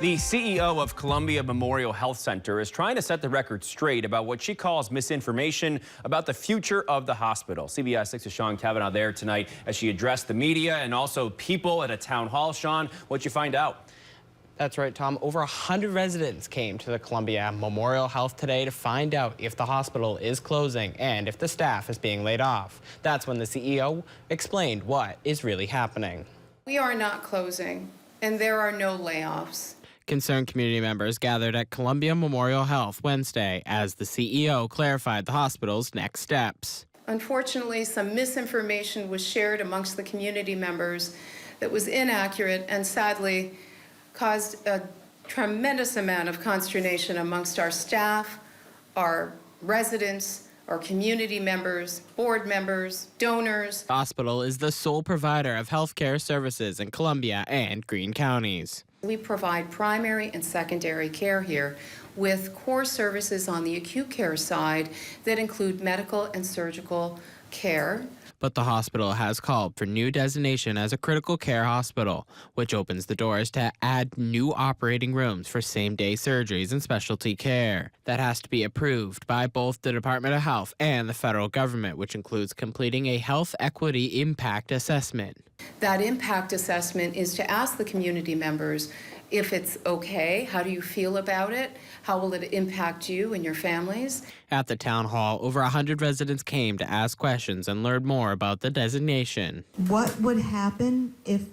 The CEO of Columbia Memorial Health Center is trying to set the record straight about what she calls misinformation about the future of the hospital. CBS 6's Sean Cavanaugh there tonight as she addressed the media and also people at a town hall. Sean, what'd you find out? That's right, Tom. Over 100 residents came to the Columbia Memorial Health today to find out if the hospital is closing and if the staff is being laid off. That's when the CEO explained what is really happening. We are not closing, and there are no layoffs. Concerned community members gathered at Columbia Memorial Health Wednesday as the CEO clarified the hospital's next steps. Unfortunately, some misinformation was shared amongst the community members that was inaccurate and sadly caused a tremendous amount of consternation amongst our staff, our residents, our community members, board members, donors. The hospital is the sole provider of healthcare services in Columbia and Greene counties. We provide primary and secondary care here with core services on the acute care side that include medical and surgical care. But the hospital has called for new designation as a critical care hospital, which opens the doors to add new operating rooms for same-day surgeries and specialty care. That has to be approved by both the Department of Health and the federal government, which includes completing a health equity impact assessment. That impact assessment is to ask the community members if it's okay, how do you feel about it, how will it impact you and your families. At the town hall, over 100 residents came to ask questions and learn more about the designation. What would happen if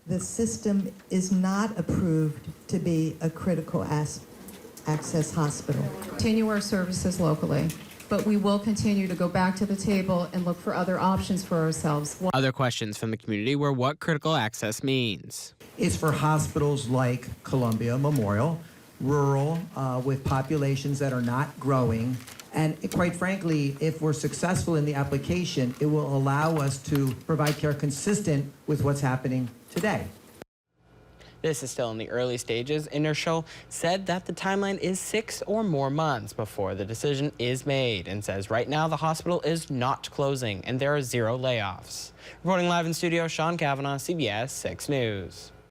the system is not approved to be a critical access hospital? Continue our services locally, but we will continue to go back to the table and look for other options for ourselves. Other questions from the community were what critical access means. It's for hospitals like Columbia Memorial, rural, with populations that are not growing. And quite frankly, if we're successful in the application, it will allow us to provide care consistent with what's happening today. This is still in the early stages. Urschel said that the timeline is 6 or more months before the decision is made and says right now the hospital is not closing and there are 0 layoffs. Reporting live in studio, Sean Cavanaugh, CBS 6 News.